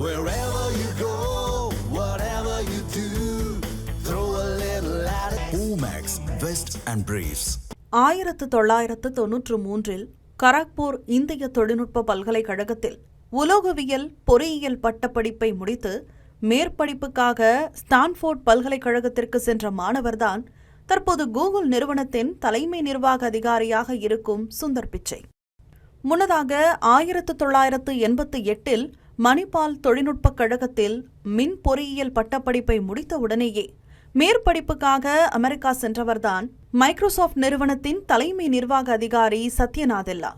Wherever you go, whatever you do, throw a little at it. Omax, Vest and Briefs. 1993 Kharagpur இந்திய தொழில்நுட்ப பல்கலைக்கழகத்தில் உலோகவியல் பொறியியல் பட்டப்படிப்பை முடித்து மேற்படிப்புக்காக ஸ்டான்ஃபோர்ட் பல்கலைக்கழகத்திற்கு சென்ற மாணவர்தான் தற்போது கூகுள் நிறுவனத்தின் தலைமை நிர்வாக அதிகாரியாக இருக்கும் சுந்தர் பிச்சை. முன்னதாக 1988 மணிப்பால் தொழில்நுட்பக் கழகத்தில் மின் பொறியியல் பட்டப்படிப்பை முடித்தவுடனேயே மேற்படிப்புக்காக அமெரிக்கா சென்றவர்தான் மைக்ரோசாஃப்ட் நிறுவனத்தின் தலைமை நிர்வாக அதிகாரி சத்ய நாதெல்லா.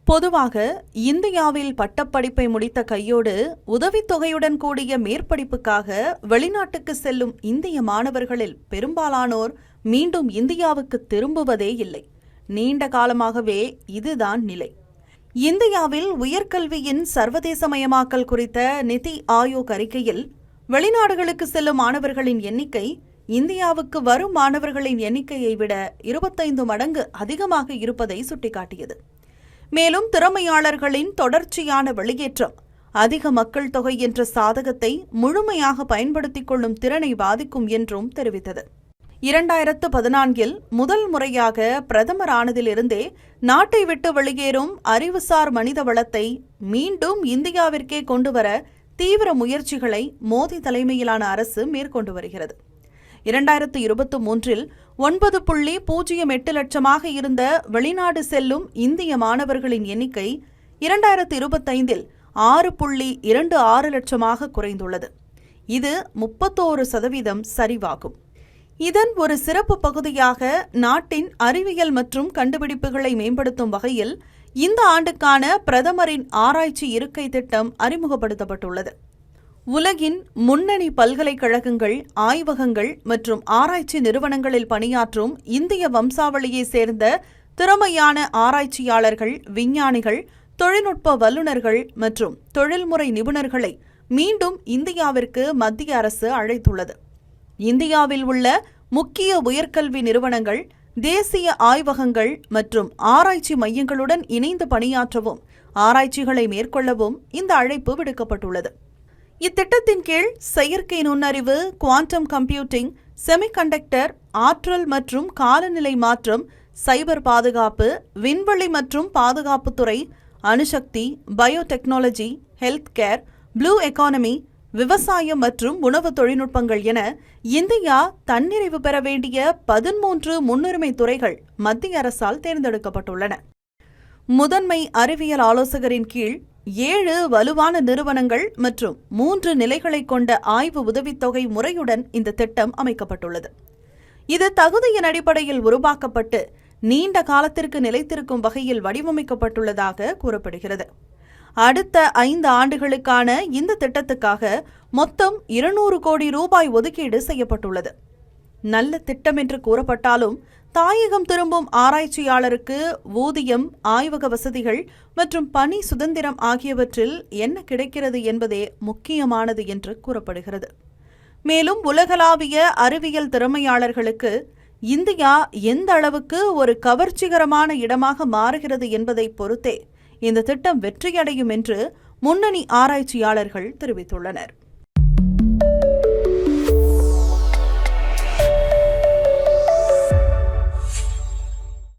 பொதுவாக இந்தியாவில் பட்டப்படிப்பை முடித்த கையோடு உதவித்தொகையுடன் கூடிய மேற்படிப்புக்காக வெளிநாட்டுக்கு செல்லும் இந்திய மாணவர்களில் பெரும்பாலானோர் மீண்டும் இந்தியாவுக்கு திரும்புவதே இல்லை. நீண்ட காலமாகவே இதுதான் நிலை. இந்தியாவில் உயர்கல்வியின் சர்வதேசமயமாக்கல் குறித்த நிதி ஆயோக் அறிக்கையில் வெளிநாடுகளுக்கு செல்லும் மாணவர்களின் எண்ணிக்கை இந்தியாவுக்கு வரும் மாணவர்களின் எண்ணிக்கையை விட 25 மடங்கு அதிகமாக இருப்பதை சுட்டிக்காட்டியது. மேலும் திறமையாளர்களின் தொடர்ச்சியான வெளியேற்றம் அதிக மக்கள் தொகை என்ற சாதகத்தை முழுமையாக பயன்படுத்திக் கொள்ளும் திறனை பாதிக்கும் என்றும் தெரிவித்தது. 2014 முதல் முறையாக பிரதமர் ஆனதிலிருந்தே நாட்டை விட்டு வெளியேறும் அறிவுசார் மனித வளத்தை மீண்டும் இந்தியாவிற்கே கொண்டுவர தீவிர முயற்சிகளை மோடி தலைமையிலான அரசு மேற்கொண்டு வருகிறது. 2023 9.08 லட்சமாக இருந்த வெளிநாடு செல்லும் இந்திய மாணவர்களின் எண்ணிக்கை 2025 6.26 லட்சமாக குறைந்துள்ளது. இது 31% சரிவாகும். இதன் ஒரு சிறப்பு பகுதியாக நாட்டின் அறிவியல் மற்றும் கண்டுபிடிப்புகளை மேம்படுத்தும் வகையில் இந்த ஆண்டுக்கான பிரதமரின் ஆராய்ச்சி இருக்கை திட்டம் அறிமுகப்படுத்தப்பட்டுள்ளது. உலகின் முன்னணி பல்கலைக்கழகங்கள், ஆய்வகங்கள் மற்றும் ஆராய்ச்சி நிறுவனங்களில் பணியாற்றும் இந்திய வம்சாவளியை சேர்ந்த திறமையான ஆராய்ச்சியாளர்கள், விஞ்ஞானிகள், தொழில்நுட்ப வல்லுநர்கள் மற்றும் தொழில்முறை நிபுணர்களை மீண்டும் இந்தியாவிற்கு மத்திய அரசு அழைத்துள்ளது. இந்தியாவில் உள்ள முக்கிய உயர்கல்வி நிறுவனங்கள், தேசிய ஆய்வகங்கள் மற்றும் ஆராய்ச்சி மையங்களுடன் இணைந்து பணியாற்றவும் ஆராய்ச்சிகளை மேற்கொள்ளவும் இந்த அழைப்பு விடுக்கப்பட்டுள்ளது. இத்திட்டத்தின் கீழ் செயற்கை நுண்ணறிவு, குவாண்டம் கம்ப்யூட்டிங், செமிகண்டக்டர், ஆற்றல் மற்றும் காலநிலை மாற்றம், சைபர் பாதுகாப்பு, விண்வெளி மற்றும் பாதுகாப்புத்துறை, அணுசக்தி, biotechnology, health care, blue economy, விவசாயம் மற்றும் உணவு தொழில்நுட்பங்கள் என இந்தியா தன்னிறைவு பெற வேண்டிய 13 முன்னுரிமை துறைகள் மத்திய அரசால் தேர்ந்தெடுக்கப்பட்டுள்ளன. முதன்மை அறிவியல் ஆலோசகரின் கீழ் 7 வலுவான நிறுவனங்கள் மற்றும் 3 நிலைகளை கொண்ட ஆய்வு உதவித்தொகை முறையுடன் இந்த திட்டம் அமைக்கப்பட்டுள்ளது. இது தகுதியின் அடிப்படையில் உருவாக்கப்பட்டு நீண்ட காலத்திற்கு நிலைத்திருக்கும் வகையில் வடிவமைக்கப்பட்டுள்ளதாக கூறப்படுகிறது. அடுத்த 5 ஆண்டுகளுக்கான இந்த திட்டத்துக்காக மொத்தம் 200 கோடி ரூபாய் ஒதுக்கீடு செய்யப்பட்டுள்ளது. நல்ல திட்டம் என்று கூறப்பட்டாலும் தாயகம் திரும்பும் ஆராய்ச்சியாளருக்கு ஊதியம், ஆய்வக வசதிகள் மற்றும் பணி சுதந்திரம் ஆகியவற்றில் என்ன கிடைக்கிறது என்பதே முக்கியமானது என்று கூறப்படுகிறது. மேலும் உலகளாவிய அறிவியல் திறமையாளர்களுக்கு இந்தியா எந்த அளவுக்கு ஒரு கவர்ச்சிகரமான இடமாக மாறுகிறது என்பதை பொறுத்தே இந்த திட்டம் வெற்றியடையும் என்று முன்னணி ஆராய்ச்சியாளர்கள் தெரிவித்துள்ளனர்.